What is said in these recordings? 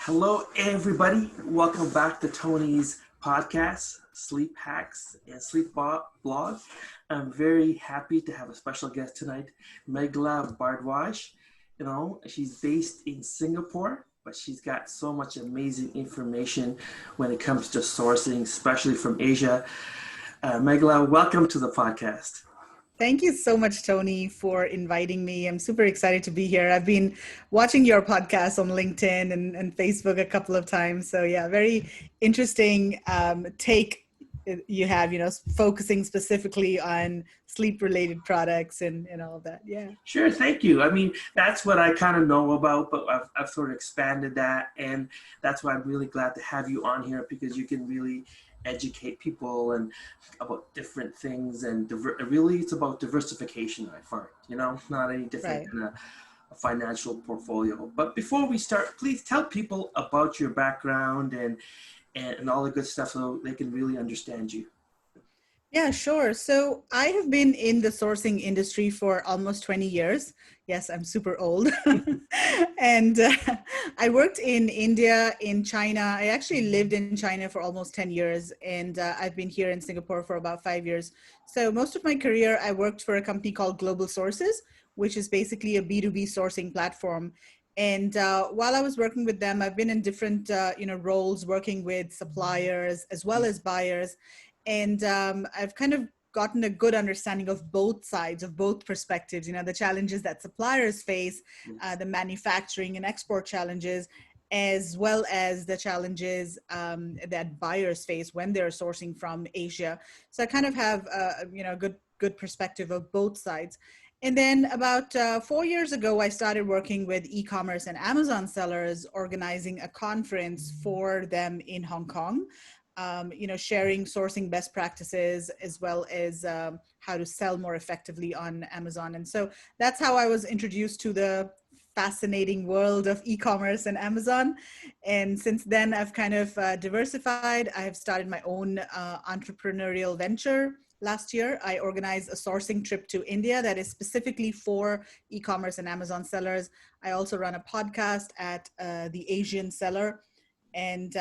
Hello, everybody. Welcome back to Tony's podcast, Sleep Hacks and Blog. I'm very happy to have a special guest tonight, Meghla Bhardwaj. She's based in Singapore, but she's got so much amazing information when it comes to sourcing, especially from Asia. Meghla, welcome to the podcast. Thank you so much, Tony, for inviting me. I'm super excited to be here. I've been watching your podcast on LinkedIn and Facebook a couple of times. So yeah, very interesting take you have, focusing specifically on sleep related products and all of that. Yeah. Sure, thank you. I mean, that's what I kind of know about, but I've sort of expanded that. And that's why I'm really glad to have you on here, because you can really educate people and about different things. And really, it's about diversification, I find, not any different Right. than a financial portfolio. But before we start, please tell people about your background and all the good stuff so they can really understand you. Yeah, sure. So I have been in the sourcing industry for almost 20 years. Yes, I'm super old. And I worked in India, in China. I actually lived in China for almost 10 years, and I've been here in Singapore for about 5 years. So most of my career, I worked for a company called Global Sources, which is basically a B2B sourcing platform. And while I was working with them, I've been in different roles, working with suppliers as well as buyers. And I've kind of gotten a good understanding of both sides, of both perspectives, the challenges that suppliers face, the manufacturing and export challenges, as well as the challenges that buyers face when they're sourcing from Asia. So I kind of have a good perspective of both sides. And then about 4 years ago, I started working with e-commerce and Amazon sellers, organizing a conference for them in Hong Kong. Sharing sourcing best practices, as well as how to sell more effectively on Amazon. And so that's how I was introduced to the fascinating world of e-commerce and Amazon. And since then, I've kind of diversified. I have started my own entrepreneurial venture. Last year, I organized a sourcing trip to India that is specifically for e-commerce and Amazon sellers. I also run a podcast at The Asian Seller. And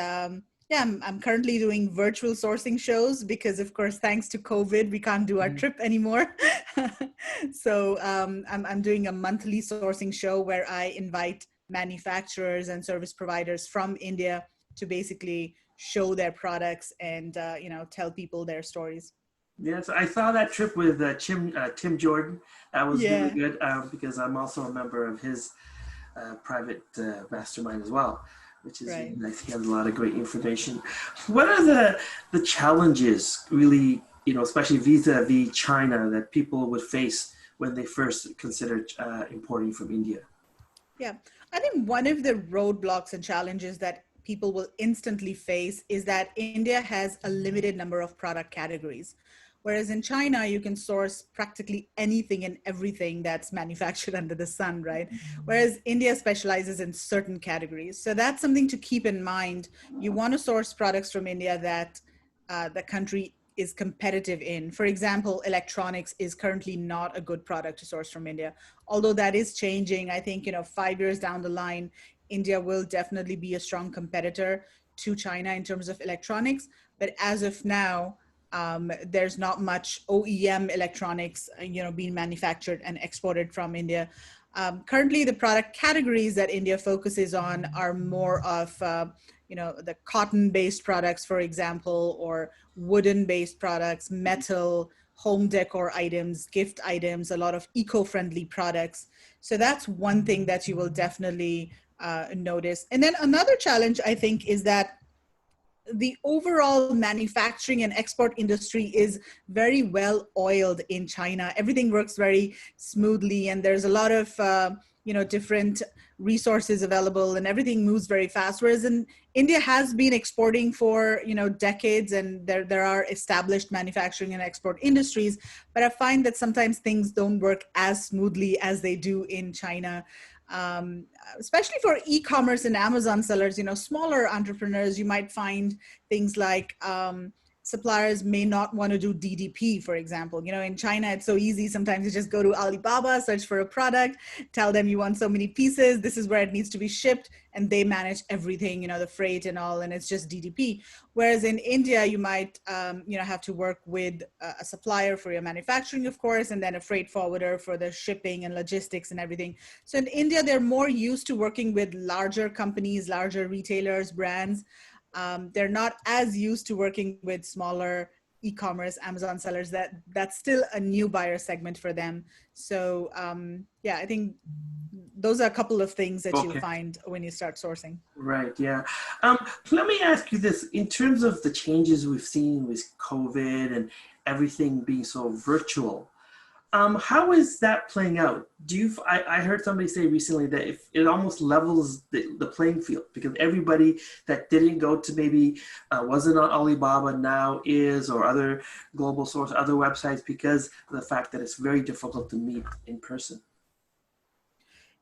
yeah, I'm currently doing virtual sourcing shows because, of course, thanks to COVID, we can't do our trip anymore. So I'm doing a monthly sourcing show where I invite manufacturers and service providers from India to basically show their products and tell people their stories. Yes, I saw that trip with Tim Jordan. That was really Yeah. good because I'm also a member of his private mastermind as well, which is really Right. nice. He has a lot of great information. What are the challenges, really, especially vis-a-vis China, that people would face when they first considered importing from India? Yeah, I think one of the roadblocks and challenges that people will instantly face is that India has a limited number of product categories. Whereas in China, you can source practically anything and everything that's manufactured under the sun, right? Whereas India specializes in certain categories. So that's something to keep in mind. You want to source products from India that the country is competitive in. For example, electronics is currently not a good product to source from India, although that is changing. I think, 5 years down the line, India will definitely be a strong competitor to China in terms of electronics. But as of now, there's not much OEM electronics, being manufactured and exported from India. Currently, the product categories that India focuses on are more of, the cotton-based products, for example, or wooden-based products, metal, home decor items, gift items, a lot of eco-friendly products. So that's one thing that you will definitely notice. And then another challenge, I think, is that the overall manufacturing and export industry is very well oiled in China. Everything works very smoothly, and there's a lot of different resources available, and everything moves very fast. Whereas in India has been exporting for decades, and there are established manufacturing and export industries. But I find that sometimes things don't work as smoothly as they do in China. Especially for e-commerce and Amazon sellers, smaller entrepreneurs, you might find things like suppliers may not want to do DDP, for example. In China, it's so easy. Sometimes you just go to Alibaba, search for a product, tell them you want so many pieces, this is where it needs to be shipped, and they manage everything, the freight and all, and it's just DDP. Whereas in India, you might, have to work with a supplier for your manufacturing, of course, and then a freight forwarder for the shipping and logistics and everything. So in India, they're more used to working with larger companies, larger retailers, brands. They're not as used to working with smaller e-commerce Amazon sellers. That's still a new buyer segment for them. So yeah, I think those are a couple of things that you'll find when you start sourcing. Right, yeah. Let me ask you this. In terms of the changes we've seen with COVID and everything being so virtual, how is that playing out? I heard somebody say recently that if it almost levels the playing field, because everybody that didn't go to maybe wasn't on Alibaba now is, or other global source, other websites, because of the fact that it's very difficult to meet in person.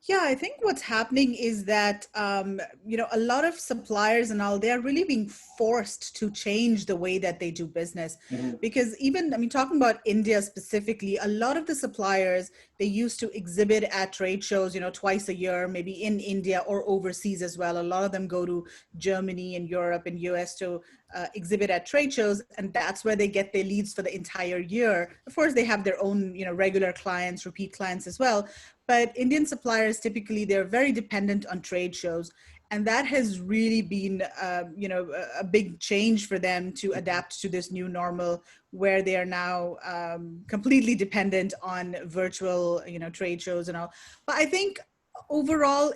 Yeah, I think what's happening is that, a lot of suppliers and all, they're really being forced to change the way that they do business. Because even, talking about India specifically, a lot of the suppliers, they used to exhibit at trade shows, twice a year, maybe in India or overseas as well. A lot of them go to Germany and Europe and US to exhibit at trade shows, and that's where they get their leads for the entire year. Of course, they have their own, regular clients, repeat clients as well. But Indian suppliers, typically, they're very dependent on trade shows. And that has really been, a big change for them to adapt to this new normal, where they are now completely dependent on virtual, trade shows and all. But I think overall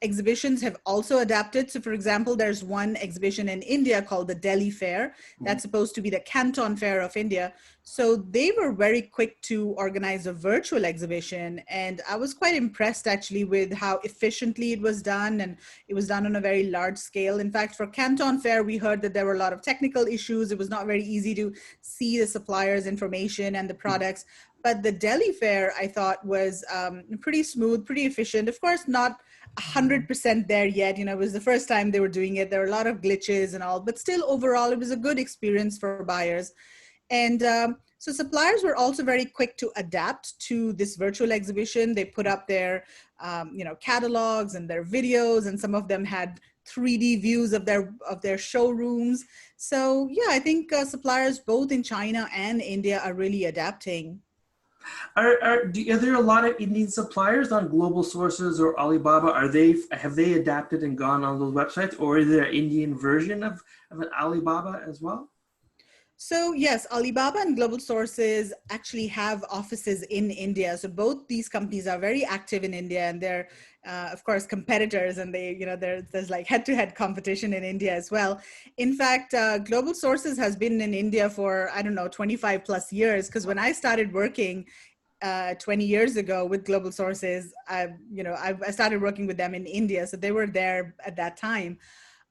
exhibitions have also adapted. So for example, there's one exhibition in India called the Delhi Fair. That's supposed to be the Canton Fair of India. So they were very quick to organize a virtual exhibition. And I was quite impressed actually with how efficiently it was done. And it was done on a very large scale. In fact, for Canton Fair, we heard that there were a lot of technical issues. It was not very easy to see the suppliers' information and the products. But the Delhi Fair, I thought, was pretty smooth, pretty efficient. Of course, not 100% there yet. It was the first time they were doing it. There were a lot of glitches and all, but still overall, it was a good experience for buyers. And so suppliers were also very quick to adapt to this virtual exhibition. They put up their, catalogs and their videos, and some of them had 3D views of their showrooms. So yeah, I think suppliers both in China and India are really adapting. Are there a lot of Indian suppliers on global sources or Alibaba? Have they adapted and gone on those websites, or is there an Indian version of an Alibaba as well? So yes, Alibaba and Global Sources actually have offices in India. So both these companies are very active in India, and they're, of course, competitors, and there's like head-to-head competition in India as well. In fact, Global Sources has been in India for, 25 plus years, because when I started working 20 years ago with Global Sources, I started working with them in India. So they were there at that time.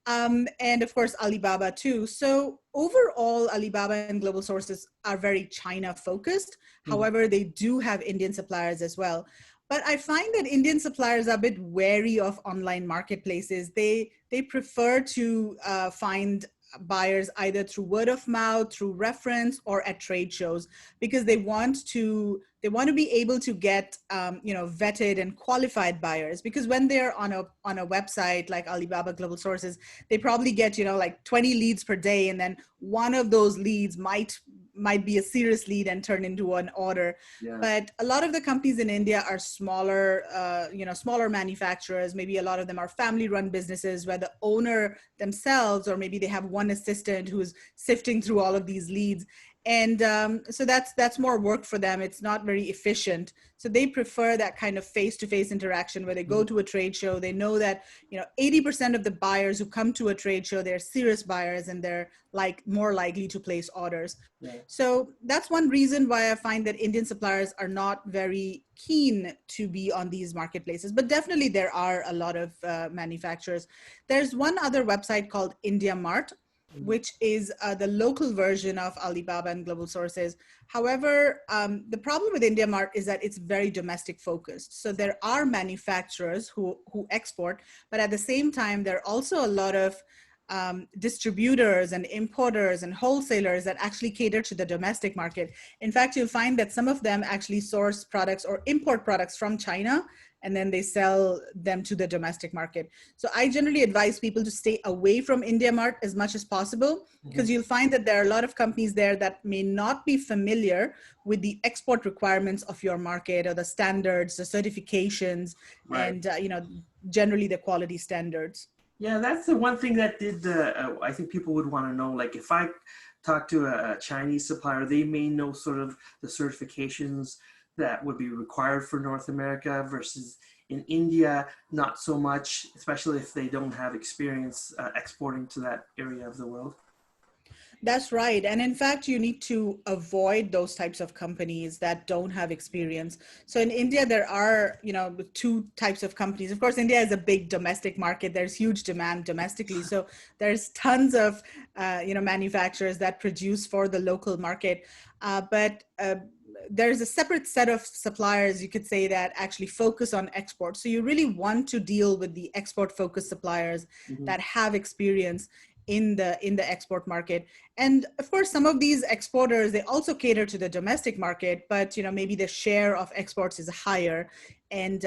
And of course, Alibaba too. So overall, Alibaba and Global Sources are very China focused. However, they do have Indian suppliers as well. But I find that Indian suppliers are a bit wary of online marketplaces. They prefer to find buyers either through word of mouth, through reference, or at trade shows, because they want to be able to get vetted and qualified buyers. Because when they're on a website like Alibaba Global Sources, they probably get like 20 leads per day, and then one of those leads might be a serious lead and turn into an order. Yeah. But a lot of the companies in India are smaller, smaller manufacturers. Maybe a lot of them are family-run businesses where the owner themselves, or maybe they have one assistant who's sifting through all of these leads. And so that's more work for them. It's not very efficient. So they prefer that kind of face-to-face interaction where they go to a trade show. They know that 80% of the buyers who come to a trade show, they're serious buyers, and they're more likely to place orders. Yeah. So that's one reason why I find that Indian suppliers are not very keen to be on these marketplaces. But definitely there are a lot of manufacturers. There's one other website called India Mart, which is the local version of Alibaba and Global Sources. However, the problem with India Mart is that it's very domestic focused. So there are manufacturers who export, but at the same time, there are also a lot of distributors and importers and wholesalers that actually cater to the domestic market. In fact, you'll find that some of them actually source products or import products from China, and then they sell them to the domestic market. So I generally advise people to stay away from India Mart as much as possible, because you'll find that there are a lot of companies there that may not be familiar with the export requirements of your market, or the standards, the certifications, Right. and generally the quality standards. Yeah, that's the one thing that did. I think people would want to know. Like, if I talk to a Chinese supplier, they may know sort of the certifications that would be required for North America versus in India, not so much, especially if they don't have experience exporting to that area of the world. That's right. And in fact, you need to avoid those types of companies that don't have experience. So in India, there are, two types of companies. Of course, India is a big domestic market. There's huge demand domestically. So there's tons of, manufacturers that produce for the local market. But there's a separate set of suppliers, you could say, that actually focus on export. So you really want to deal with the export focused suppliers that have experience in the export market. And of course, some of these exporters, they also cater to the domestic market, but maybe the share of exports is higher. And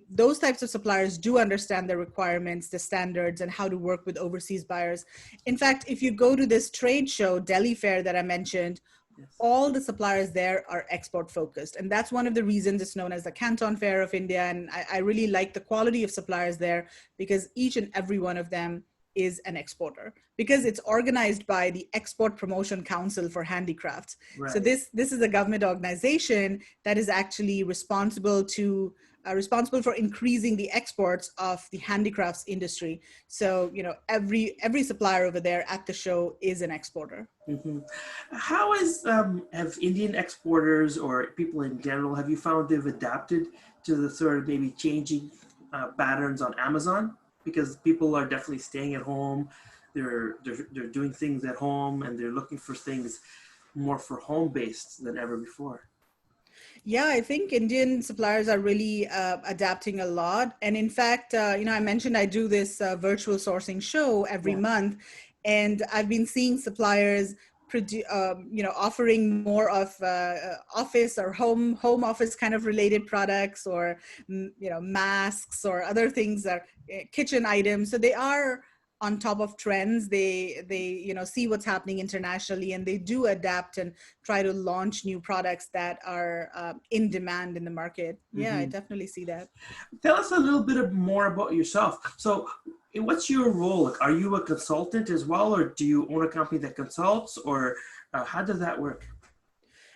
those types of suppliers do understand the requirements, the standards, and how to work with overseas buyers. In fact, if you go to this trade show, Delhi Fair, that I mentioned, Yes. all the suppliers there are export focused. And that's one of the reasons it's known as the Canton Fair of India. And I really like the quality of suppliers there, because each and every one of them is an exporter, because it's organized by the Export Promotion Council for Handicrafts. Right. So this is a government organization that is actually responsible for increasing the exports of the handicrafts industry. So every supplier over there at the show is an exporter. How have Indian exporters or people in general, have you found they've adapted to the sort of maybe changing patterns on Amazon? Because people are definitely staying at home, they're doing things at home, and they're looking for things more for home based than ever before. Yeah, I think Indian suppliers are really adapting a lot. And in fact, I mentioned I do this virtual sourcing show every month, and I've been seeing suppliers offering more of office or home office kind of related products, or masks or other things, that kitchen items. So they are on top of trends. They see what's happening internationally, and they do adapt and try to launch new products that are in demand in the market. Yeah, I definitely see that. Tell us a little bit more about yourself. So what's your role? Like, are you a consultant as well, or do you own a company that consults, or how does that work?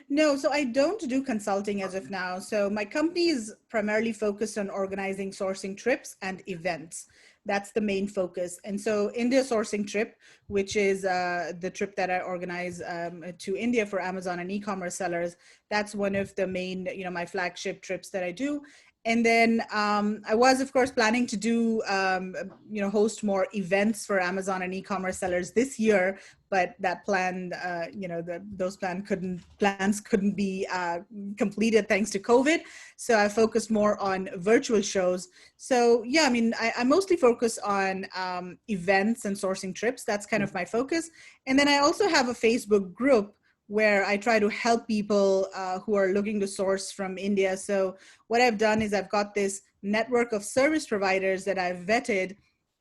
No, so I don't do consulting as of now. So my company is primarily focused on organizing sourcing trips and events. That's the main focus. And so India Sourcing Trip, which is the trip that I organize to India for Amazon and e-commerce sellers, that's one of the main, my flagship trips that I do. And then I was, of course, planning to do, host more events for Amazon and e-commerce sellers this year, but that plan, those plans couldn't be completed thanks to COVID. So I focused more on virtual shows. So yeah, I mean, I mostly focus on events and sourcing trips. That's kind of my focus. And then I also have a Facebook group where I try to help people who are looking to source from India. So what I've done is I've got this network of service providers that I've vetted.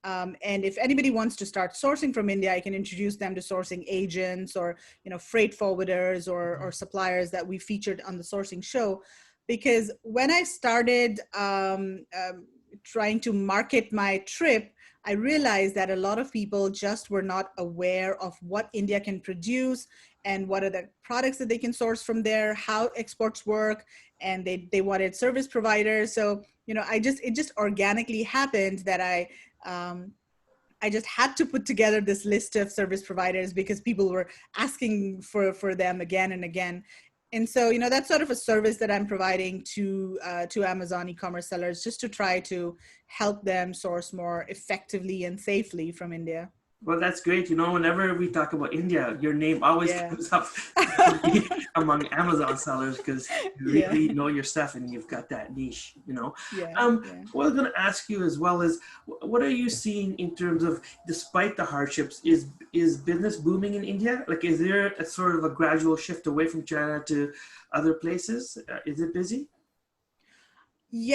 And if anybody wants to start sourcing from India, I can introduce them to sourcing agents, or freight forwarders, or suppliers that we featured on the sourcing show. Because when I started trying to market my trip, I realized that a lot of people just were not aware of what India can produce, and what are the products that they can source from there, how exports work, and they wanted service providers. So, it just organically happened that I just had to put together this list of service providers, because people were asking for them again and again. And so, that's sort of a service that I'm providing to Amazon e-commerce sellers, just to try to help them source more effectively and safely from India. Well, that's great. Whenever we talk about India, your name always comes up among Amazon sellers, because you really know your stuff and you've got that niche. Yeah. What I was going to ask you as well is, what are you seeing in terms of, despite the hardships, is business booming in India? Like, is there a sort of a gradual shift away from China to other places? Is it busy?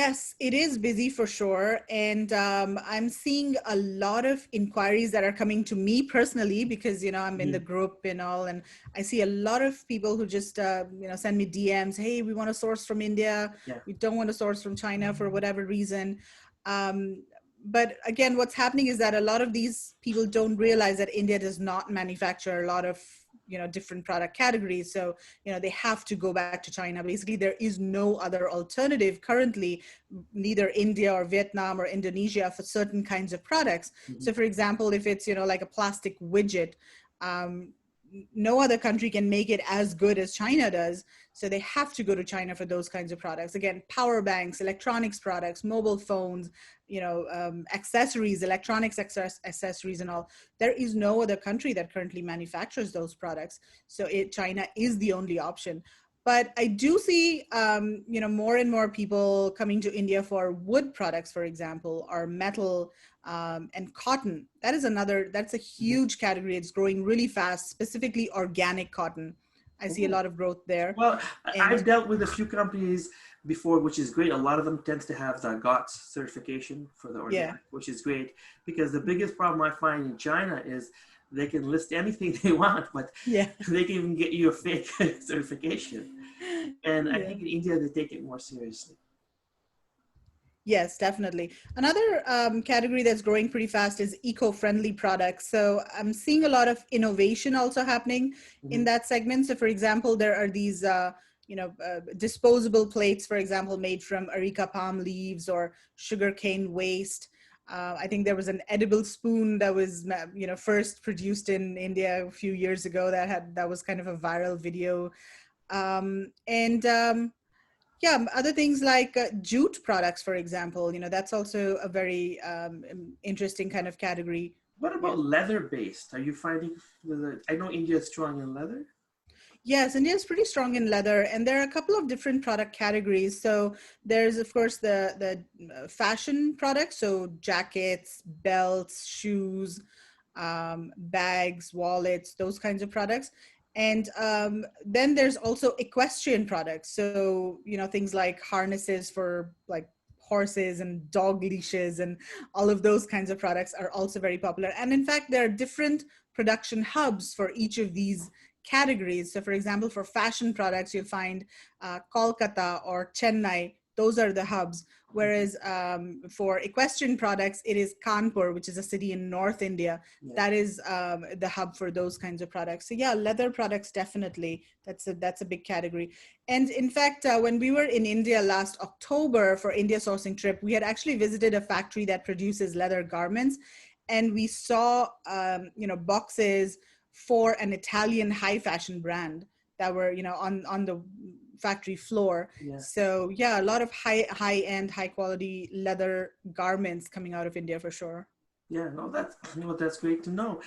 Yes, it is busy for sure. And I'm seeing a lot of inquiries that are coming to me personally because, I'm in the Mhm. group and all. And I see a lot of people who just, send me DMs. Hey, we want to source from India. Yeah. We don't want to source from China for whatever reason. Um, but again, what's happening is that a lot of these people don't realize that India does not manufacture a lot of, different product categories. So they have to go back to China. Basically, there is no other alternative currently, neither India or Vietnam or Indonesia, for certain kinds of products. Mhm. So for example, if it's like a plastic widget, um, no other country can make it as good as China does. So they have to go to China for those kinds of products. Again, power banks, electronics products, mobile phones, accessories, electronics accessories and all. There is no other country that currently manufactures those products. So China is the only option. But I do see, more and more people coming to India for wood products, for example, or metal, and cotton. That's a Mhm. huge category. It's growing really fast, specifically organic cotton. I see a Oh. lot of growth there. Well, I've And dealt with a few companies before, which is great. A lot of them tends to have the GOTS certification for the yeah, organic, which is great because the mhm, biggest problem I find in China is they can list anything they want, but yeah, they can even get you a fake certification. And I yeah. think in India they take it more seriously. Yes, definitely. Another category that's growing pretty fast is eco-friendly products. So I'm seeing a lot of innovation also happening in Hmm. that segment. So, for example, there are these, disposable plates, for example, made from areca palm leaves or sugarcane waste. I think there was an edible spoon that was, first produced in India a few years ago that was kind of a viral video. And yeah, other things like jute products, for example, that's also a very interesting kind of category. What Yeah. about leather based? Are you finding I know India is strong in leather. Yes, India is pretty strong in leather, and there are a couple of different product categories. So there's, of course, the fashion products, so jackets, belts, shoes, bags, wallets, those kinds of products. And then there's also equestrian products. So, things like harnesses for like horses and dog leashes and all of those kinds of products are also very popular. And in fact, there are different production hubs for each of these categories. So, for example, for fashion products, you'll find Kolkata or Chennai. Those are the hubs. Whereas for equestrian products, it is Kanpur, which is a city in North India. Yeah. That is the hub for those kinds of products. So yeah, leather products definitely. That's a big category. And in fact, when we were in India last October for India sourcing trip, we had actually visited a factory that produces leather garments, and we saw boxes for an Italian high fashion brand that were on the factory floor. Yeah. So yeah, a lot of high end, high quality leather garments coming out of India for sure. Yeah, no, that's no, that's great to know.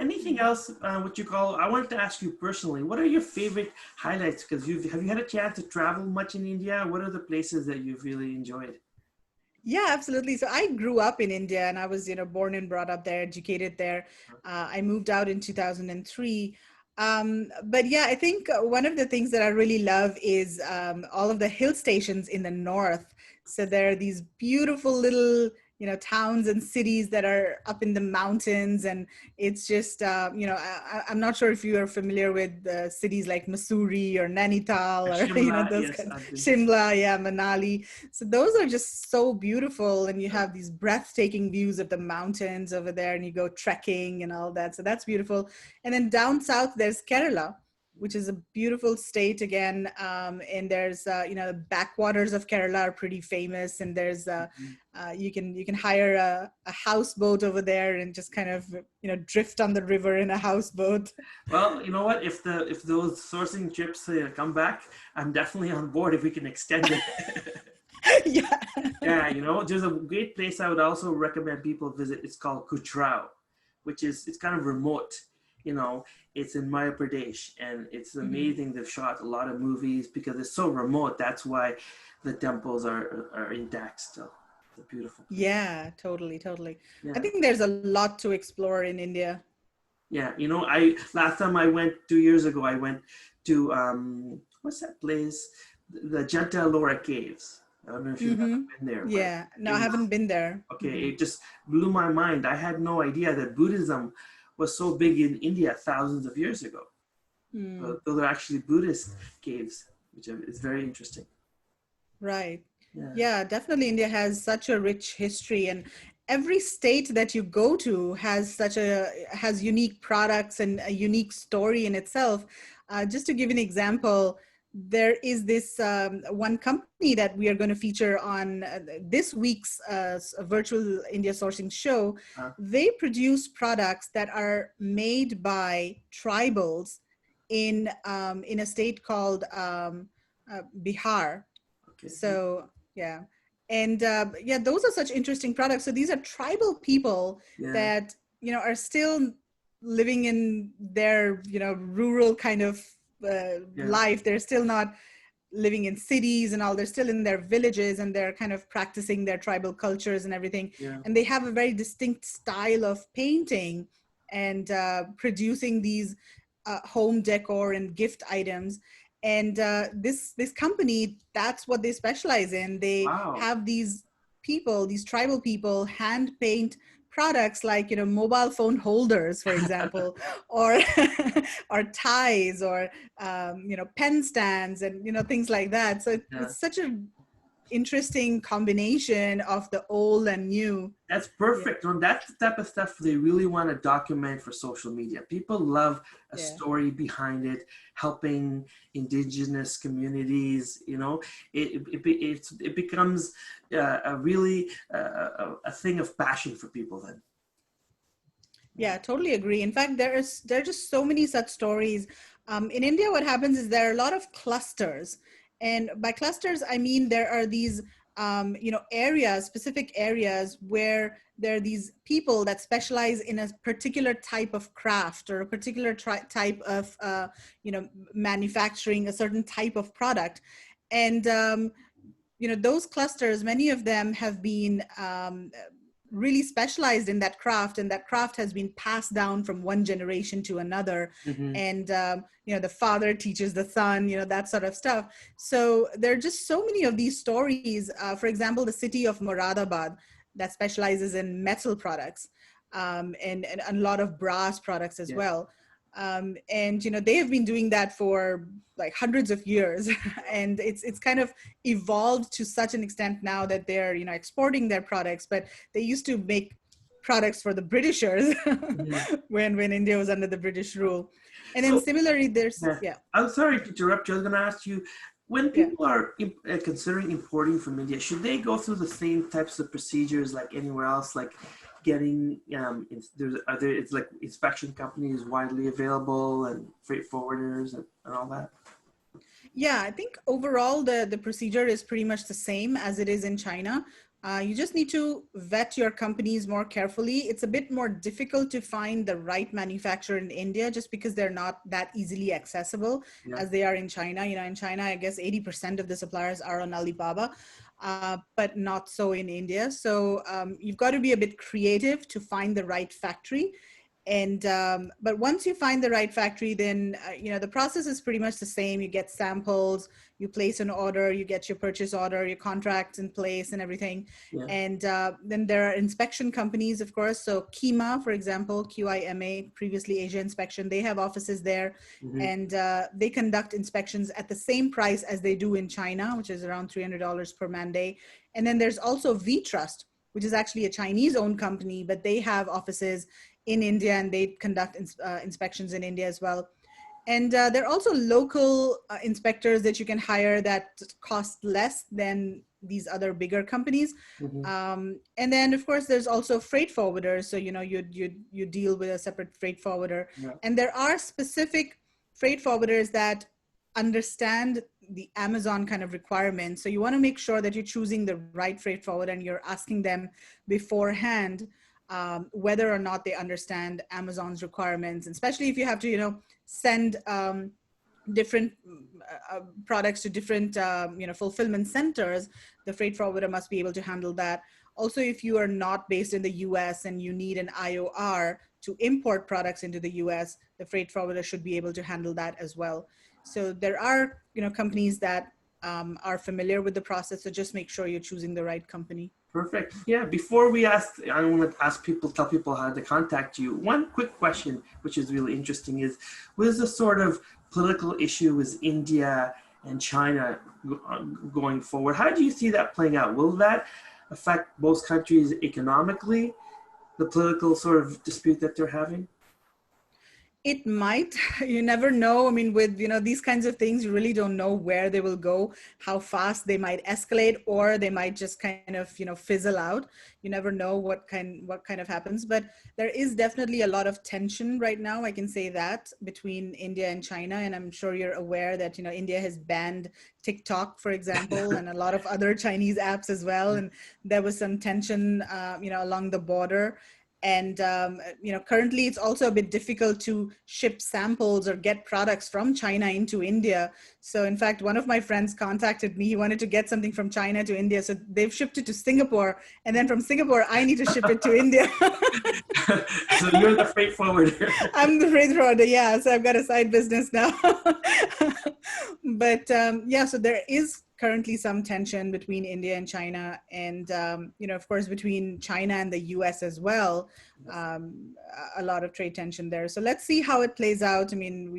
Anything Mm. else? What you call? I wanted to ask you personally. What are your favorite highlights? Because you had a chance to travel much in India? What are the places that you've really enjoyed? Yeah, absolutely. So I grew up in India and I was, born and brought up there, educated there. I moved out in 2003. But yeah, I think one of the things that I really love is all of the hill stations in the north. So there are these beautiful little, towns and cities that are up in the mountains. And it's just, I'm not sure if you are familiar with cities like Missouri or Nainital or, Shimla, those yes, kinds, I've been to. Shimla, yeah, Manali. So those are just so beautiful, and you have these breathtaking views of the mountains over there, and you go trekking and all that. So that's beautiful. And then down south, there's Kerala, which is a beautiful state again. And there's the backwaters of Kerala are pretty famous, and there's you can hire a houseboat over there and just kind of drift on the river in a houseboat. Well, you know what? If those sourcing trips come back, I'm definitely on board if we can extend it. Yeah. Yeah, there's a great place I would also recommend people visit. It's called Kutrao, which is it's kind of remote. You know, it's in Madhya Pradesh, and it's Mhm. amazing. They've shot a lot of movies because it's so remote. That's why the temples are intact still. It's a beautiful place. Yeah, totally, totally. I Yeah. think there's a lot to explore in India. Yeah. I last time I went 2 years ago, I went to what's that place? The Janta Laura Caves. I don't know if you've ever Mm-hmm. been there, but Yeah, no, it I was haven't been there. okay. Mm-hmm. It just blew my mind. I had no idea that Buddhism was so big in India thousands of years ago. Mm. Those are actually Buddhist caves, which is very interesting. Right. Yeah. Yeah, definitely India has such a rich history, and every state that you go to has unique products and a unique story in itself. Just to give an example, there is this one company that we are going to feature on this week's virtual India sourcing show. Uh, They produce products that are made by tribals in a state called Bihar. okay. So yeah, and yeah, those are such interesting products. So these are tribal people Yeah. that are still living in their rural kind of Yeah. life. They're still not living in cities and all. They're still in their villages, and they're kind of practicing their tribal cultures and everything. Yeah. And they have a very distinct style of painting and producing these home decor and gift items. And this company, that's what they specialize in. They Wow. have these tribal people hand paint products like mobile phone holders, for example, or or ties, or pen stands, and things like that. So Yeah. it's such a interesting combination of the old and new. That's Yeah, perfect. That's the type of stuff they really want to document for social media. People love a yeah. story behind it, helping indigenous communities. It becomes a really a thing of passion for people. Then. Yeah, totally agree. In fact, there are just so many such stories. In India, what happens is there are a lot of clusters, and by clusters, I mean there are these areas, specific areas where there are these people that specialize in a particular type of craft or a particular type of manufacturing a certain type of product, and those clusters, many of them have been really specialized in that craft, and that craft has been passed down from one generation to another. Mm-hmm. And the father teaches the son, that sort of stuff. So there are just so many of these stories. For example, the city of Moradabad, that specializes in metal products, and a lot of brass products as Yeah. well. And they have been doing that for like hundreds of years. And it's kind of evolved to such an extent now that they're exporting their products, but they used to make products for the Britishers Mm-hmm. when India was under the British rule. And then So similarly, there's yeah, I'm sorry to interrupt you. I was going to ask you, when yeah. people are considering importing from India, should they go through the same types of procedures like anywhere else, like getting it's like inspection companies widely available and freight forwarders and all that? Yeah, I think overall the procedure is pretty much the same as it is in China. You just need to vet your companies more carefully. It's a bit more difficult to find the right manufacturer in India just because they're not that easily accessible Yeah. as they are in China. In China, I guess 80% of the suppliers are on Alibaba, but not so in India. So you've got to be a bit creative to find the right factory. And but once you find the right factory, then the process is pretty much the same. You get samples, you place an order, you get your purchase order, your contracts in place and everything. Yeah. And then there are inspection companies, of course. So Kima, for example, QIMA, previously Asia Inspection, they have offices there. Mm-hmm. And they conduct inspections at the same price as they do in China, which is around $300 per man day. And then there's also V Trust, which is actually a Chinese owned company, but they have offices in India, and they conduct inspections in India as well. And there are also local inspectors that you can hire that cost less than these other bigger companies. Mm-hmm. And then, of course, there's also freight forwarders. So you deal with a separate freight forwarder, Yeah. and there are specific freight forwarders that understand the Amazon kind of requirements. So you want to make sure that you're choosing the right freight forwarder and you're asking them beforehand whether or not they understand Amazon's requirements, and especially if you have to, send different products to different, fulfillment centers, the freight forwarder must be able to handle that. Also, if you are not based in the US and you need an IOR to import products into the US, the freight forwarder should be able to handle that as well. So there are, companies that are familiar with the process. So just make sure you're choosing the right company. Perfect. Yeah. Before we ask, I want to ask people, tell people how to contact you. One quick question, which is really interesting, is what is the sort of political issue with India and China going forward? How do you see that playing out? Will that affect both countries economically, the political sort of dispute that they're having? It might. You never know. I mean, with these kinds of things, you really don't know where they will go, how fast they might escalate, or they might just kind of fizzle out. You never know what kind of happens. But there is definitely a lot of tension right now. I can say that between India and China, and I'm sure you're aware that India has banned TikTok, for example, and a lot of other Chinese apps as well. And there was some tension, along the border. And currently it's also a bit difficult to ship samples or get products from China into India. So in fact, one of my friends contacted me. He wanted to get something from China to India, so they've shipped it to Singapore, and then from Singapore I need to ship it to India. So you're the freight forwarder. I'm the freight forwarder, yeah. So I've got a side business now. But yeah, so there is currently some tension between India and China, and of course between China and the US as well. A lot of trade tension there. So let's see how it plays out. I mean,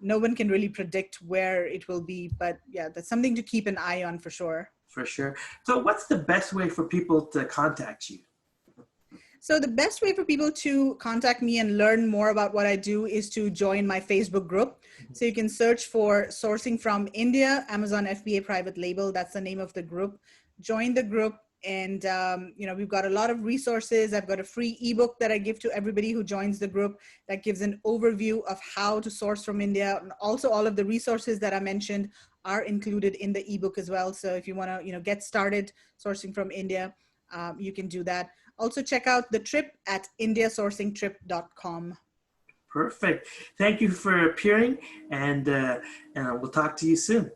no one can really predict where it will be, but yeah, that's something to keep an eye on for sure. For sure. So what's the best way for people to contact you? So the best way for people to contact me and learn more about what I do is to join my Facebook group. So you can search for Sourcing from India, Amazon FBA Private Label. That's the name of the group. Join the group, and we've got a lot of resources. I've got a free ebook that I give to everybody who joins the group that gives an overview of how to source from India. And also all of the resources that I mentioned are included in the ebook as well. So if you want to get started sourcing from India, you can do that. Also check out the trip at indiasourcingtrip.com. Perfect. Thank you for appearing, and we'll talk to you soon.